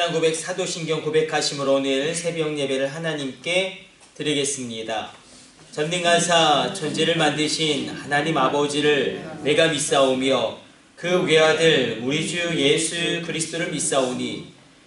신앙 고백, 사도신경 고백하심으로 오늘 새벽 예배를 하나님께 드리겠습니다. 전능하사 천지를 만드신 하나님 아버지를 내가 믿사오며 그 외아들 우리 주 예수 그리스도를 믿사오니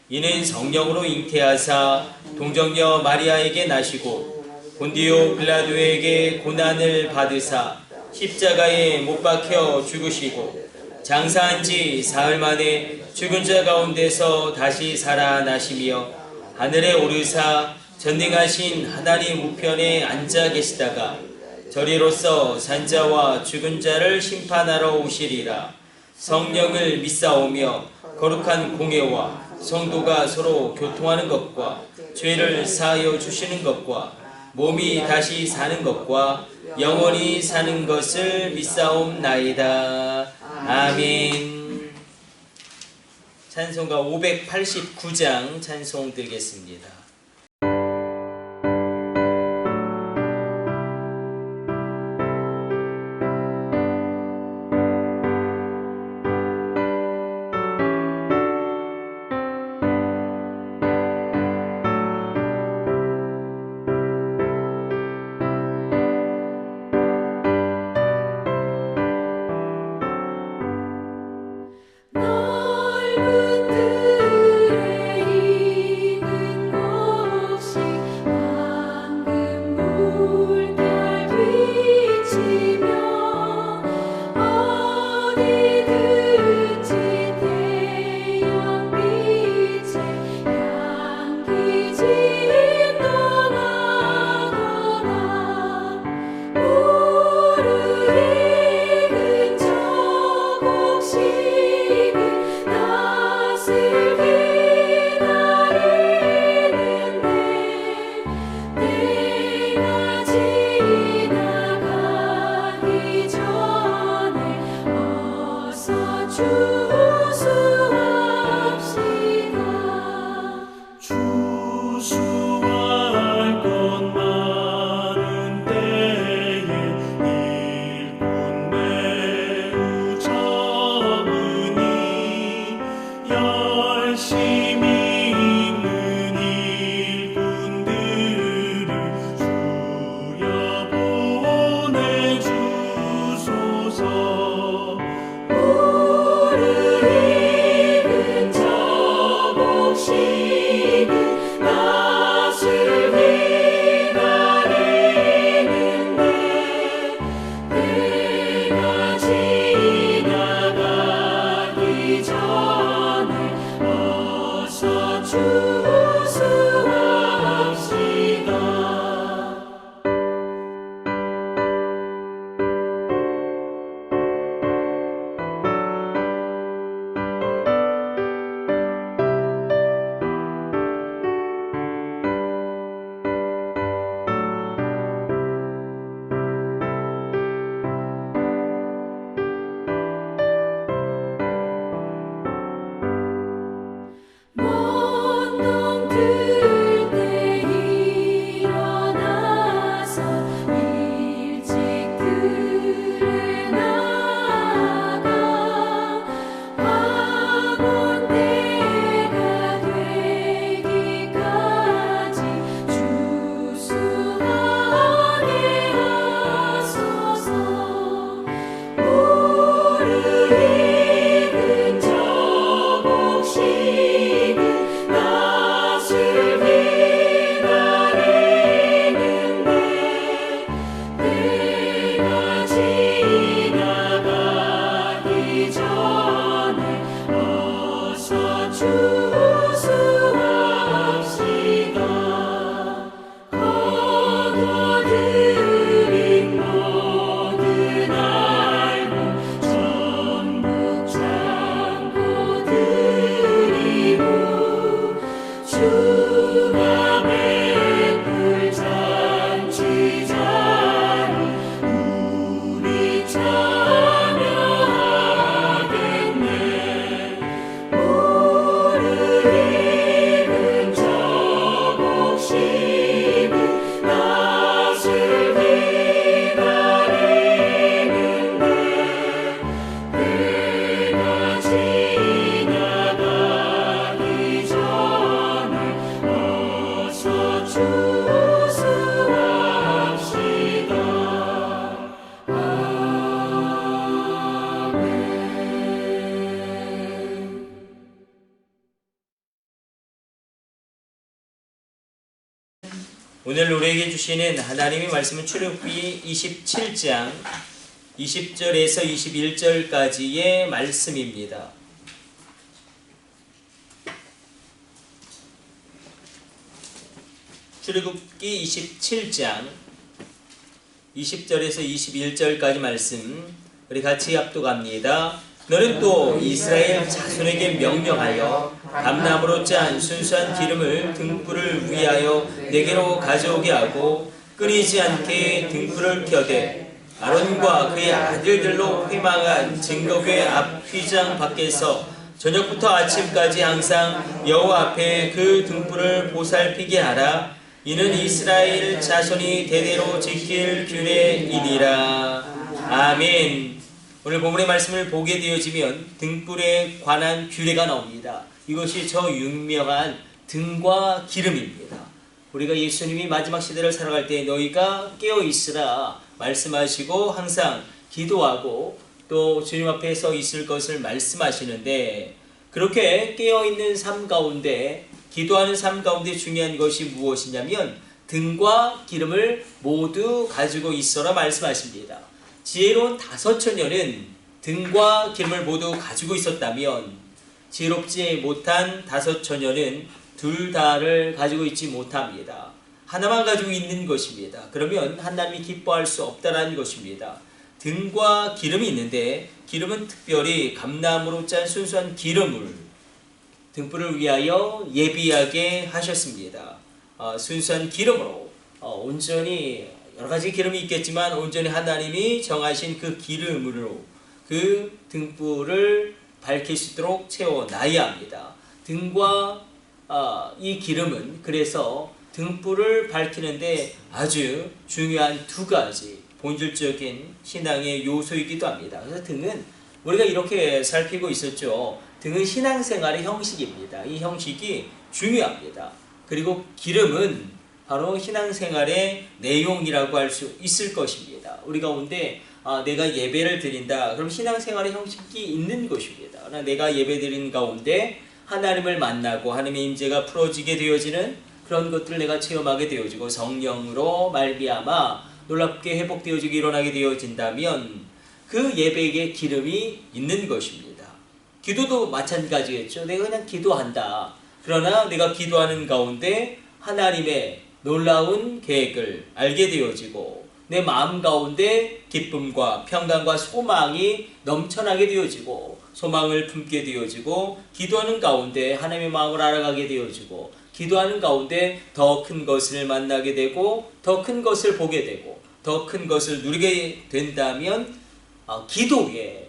이는 성령으로 잉태하사 동정녀 마리아에게 나시고 본디오 빌라도에게 고난을 받으사 십자가에 못 박혀 죽으시고 장사한 지 사흘 만에 죽은 자 가운데서 다시 살아나시며 하늘에 오르사 전능하신 하나님 우편에 앉아 계시다가 저리로서 산자와 죽은 자를 심판하러 오시리라. 성령을 믿사오며 거룩한 공예와 성도가 서로 교통하는 것과 죄를 사하여 주시는 것과 몸이 다시 사는 것과 영원히 사는 것을 믿사옵나이다. 아멘. 찬송가 589장 찬송 드리겠습니다. 넓은 들에 있는 곳 오늘 우리에게 주시는 하나님의 말씀은 출애굽기 27장 20절에서 21절까지의 말씀입니다. 출애굽기 27장 20절에서 21절까지 말씀 우리 같이 합독합니다. 너는 또 이스라엘 자손에게 명령하여 감나무로 짠 순수한 기름을 등불을 위하여 내게로 가져오게 하고 끊이지 않게 등불을 켜되 아론과 그의 아들들로 회망한 증거궤 앞 휘장 밖에서 저녁부터 아침까지 항상 여호와 앞에 그 등불을 보살피게 하라. 이는 이스라엘 자손이 대대로 지킬 규례이니라. 아멘. 오늘 본문의 말씀을 보게 되어지면 등불에 관한 규례가 나옵니다. 이것이 저 유명한 등과 기름입니다. 우리가 예수님이 마지막 시대를 살아갈 때 너희가 깨어있으라 말씀하시고 항상 기도하고 또 주님 앞에 서 있을 것을 말씀하시는데, 그렇게 깨어있는 삶 가운데 기도하는 삶 가운데 중요한 것이 무엇이냐면 등과 기름을 모두 가지고 있어라 말씀하십니다. 지혜로운 다섯 처녀는 등과 기름을 모두 가지고 있었다면 지혜롭지 못한 다섯 처녀는 둘 다를 가지고 있지 못합니다. 하나만 가지고 있는 것입니다. 그러면 하나님이 기뻐할 수 없다는 것입니다. 등과 기름이 있는데 기름은 특별히 감나무로 짠 순수한 기름을 등불을 위하여 예비하게 하셨습니다. 순수한 기름으로 온전히 여러 가지 기름이 있겠지만 온전히 하나님이 정하신 그 기름으로 그 등불을 밝힐 수 있도록 채워놔야 합니다. 등과 이 기름은 그래서 등불을 밝히는데 아주 중요한 두 가지 본질적인 신앙의 요소이기도 합니다. 그래서 등은 우리가 이렇게 살피고 있었죠. 등은 신앙생활의 형식입니다. 이 형식이 중요합니다. 그리고 기름은 바로 신앙생활의 내용이라고 할 수 있을 것입니다. 우리 가운데 내가 예배를 드린다. 그럼 신앙생활의 형식이 있는 것입니다. 그러나 내가 예배 드린 가운데 하나님을 만나고 하나님의 임재가 풀어지게 되어지는 그런 것들을 내가 체험하게 되어지고 성령으로 말미암아 놀랍게 회복되어지고 일어나게 되어진다면 그 예배에 기름이 있는 것입니다. 기도도 마찬가지겠죠. 내가 그냥 기도한다. 그러나 내가 기도하는 가운데 하나님의 놀라운 계획을 알게 되어지고 내 마음 가운데 기쁨과 평강과 소망이 넘쳐나게 되어지고 소망을 품게 되어지고 기도하는 가운데 하나님의 마음을 알아가게 되어지고 기도하는 가운데 더 큰 것을 만나게 되고 더 큰 것을 보게 되고 더 큰 것을 누리게 된다면 기도에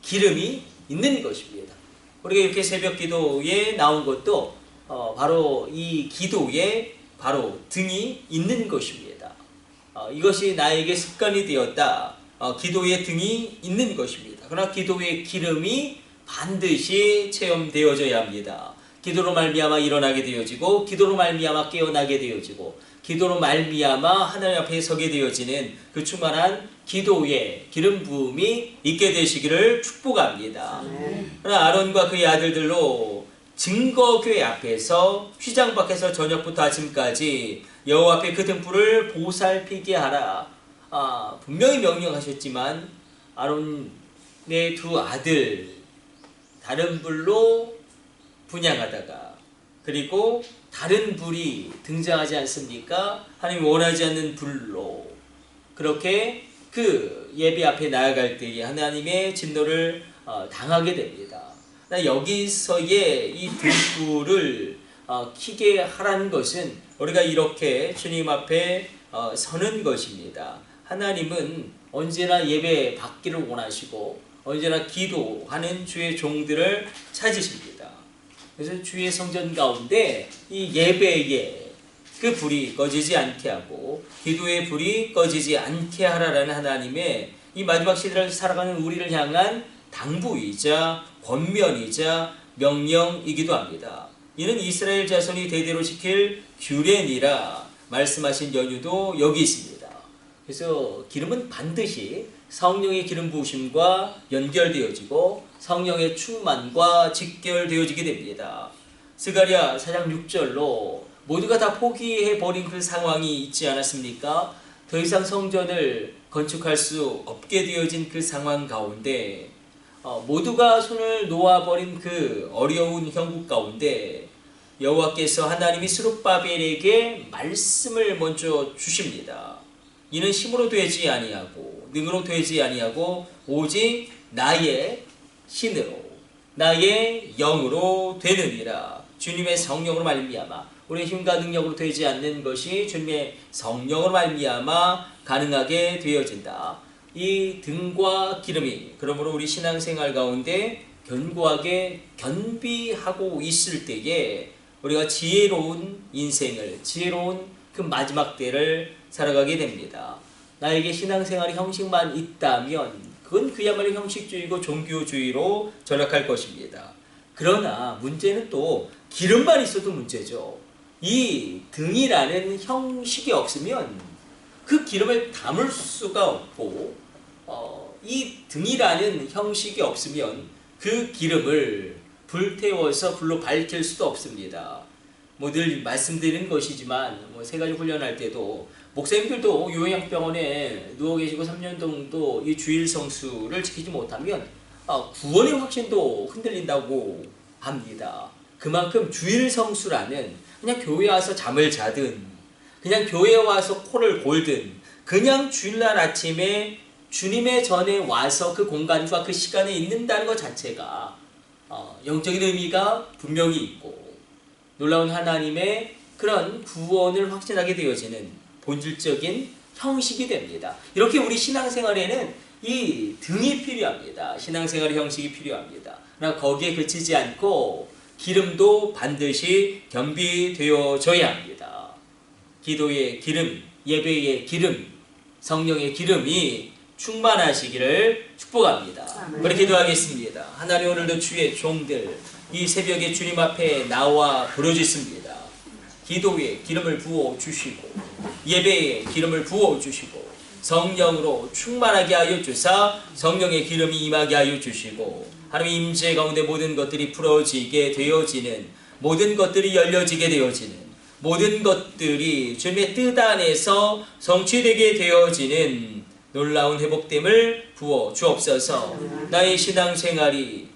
기름이 있는 것입니다. 우리가 이렇게 새벽 기도에 나온 것도 바로 이 기도에 바로 등이 있는 것입니다. 이것이 나에게 습관이 되었다. 기도의 등이 있는 것입니다. 그러나 기도의 기름이 반드시 체험되어져야 합니다. 기도로 말미암아 일어나게 되어지고 기도로 말미암아 깨어나게 되어지고 기도로 말미암아 하나님 앞에 서게 되어지는 그 충만한 기도의 기름 부음이 있게 되시기를 축복합니다. 그러나 아론과 그의 아들들로 증거궤 앞에서 휘장 밖에서 저녁부터 아침까지 여호와 앞에 그 등불을 보살피게 하라. 분명히 명령하셨지만 아론의 두 아들 다른 불로 분향하다가 그리고 다른 불이 등장하지 않습니까? 하나님이 원하지 않는 불로 그렇게 그 예배 앞에 나아갈 때에 하나님의 진노를 당하게 됩니다. 여기서의 이 등불을 켜게 하라는 것은 우리가 이렇게 주님 앞에 서는 것입니다. 하나님은 언제나 예배 받기를 원하시고 언제나 기도하는 주의 종들을 찾으십니다. 그래서 주의 성전 가운데 이 예배에 그 불이 꺼지지 않게 하고 기도의 불이 꺼지지 않게 하라라는 하나님의 이 마지막 시대를 살아가는 우리를 향한 당부이자 권면이자 명령이기도 합니다. 이는 이스라엘 자손이 대대로 지킬 규례니라 말씀하신 연유도 여기 있습니다. 그래서 기름은 반드시 성령의 기름 부으심과 연결되어지고 성령의 충만과 직결되어지게 됩니다. 스가랴 4장 6절로 모두가 다 포기해버린 그 상황이 있지 않았습니까? 더 이상 성전을 건축할 수 없게 되어진 그 상황 가운데 모두가 손을 놓아버린 그 어려운 형국 가운데 여호와께서 하나님이 스룹바벨에게 말씀을 먼저 주십니다. 이는 힘으로 되지 아니하고 능으로 되지 아니하고 오직 나의 신으로 나의 영으로 되느니라. 주님의 성령으로 말미암아 우리의 힘과 능력으로 되지 않는 것이 주님의 성령으로 말미암아 가능하게 되어진다. 이 등과 기름이 그러므로 우리 신앙생활 가운데 견고하게 견비하고 있을 때에 우리가 지혜로운 인생을, 지혜로운 그 마지막 때를 살아가게 됩니다. 나에게 신앙생활의 형식만 있다면 그건 그야말로 형식주의고 종교주의로 전락할 것입니다. 그러나 문제는 또 기름만 있어도 문제죠. 이 등이라는 형식이 없으면 그 기름을 담을 수가 없고 이 등이라는 형식이 없으면 그 기름을 불태워서 불로 밝힐 수도 없습니다. 늘 말씀드리는 것이지만 세 가지 훈련할 때도 목사님들도 요양병원에 누워 계시고 3년 정도 이 주일 성수를 지키지 못하면 구원의 확신도 흔들린다고 합니다. 그만큼 주일 성수라는 그냥 교회 와서 잠을 자든 그냥 교회 와서 코를 골든 그냥 주일날 아침에 주님의 전에 와서 그 공간과 그 시간에 있는다는 것 자체가 영적인 의미가 분명히 있고 놀라운 하나님의 그런 구원을 확신하게 되어지는 본질적인 형식이 됩니다. 이렇게 우리 신앙생활에는 이 등이 필요합니다. 신앙생활의 형식이 필요합니다. 그러나 거기에 그치지 않고 기름도 반드시 겸비되어져야 합니다. 기도의 기름, 예배의 기름, 성령의 기름이 충만하시기를 축복합니다. 우리 기도하겠습니다. 하나님, 오늘도 주의 종들 이 새벽에 주님 앞에 나와 부르짖습니다. 기도에 기름을 부어 주시고 예배에 기름을 부어 주시고 성령으로 충만하게 하여 주사 성령의 기름이 임하게 하여 주시고 하나님 임재 가운데 모든 것들이 풀어지게 되어지는, 모든 것들이 열려지게 되어지는, 모든 것들이 주님의 뜻 안에서 성취되게 되어지는 놀라운 회복됨을 부어 주옵소서. 나의 신앙생활의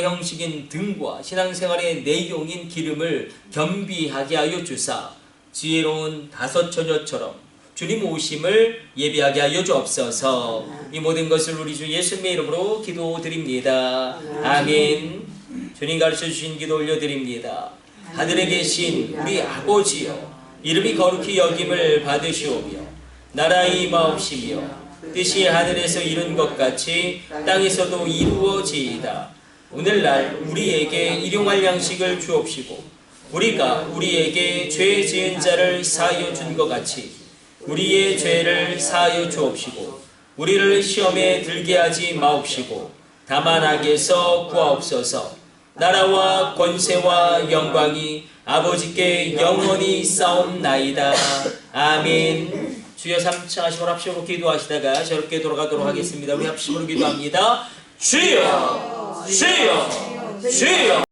형식인 등과 신앙생활의 내용인 기름을 겸비하게 하여 주사 지혜로운 다섯 처녀처럼 주님 오심을 예비하게 하여 주옵소서. 이 모든 것을 우리 주 예수님의 이름으로 기도드립니다. 아멘. 주님 가르쳐 주신 기도 올려드립니다. 하늘에 계신 우리 아버지여, 이름이 거룩히 여김을 받으시오며 나라의 임하옵시며 뜻이 하늘에서 이룬 것 같이 땅에서도 이루어지이다. 오늘날 우리에게 일용할 양식을 주옵시고 우리가 우리에게 죄 지은 자를 사하여 준 것 같이 우리의 죄를 사하여 주옵시고 우리를 시험에 들게 하지 마옵시고 다만 악에서 구하옵소서. 나라와 권세와 영광이 아버지께 영원히 싸움나이다. 아멘. 주여 삼창하시고 합심으로 기도하시다가 저렇게 돌아가도록 하겠습니다. 우리 합심으로 기도합니다. 주여, 주여, 주여.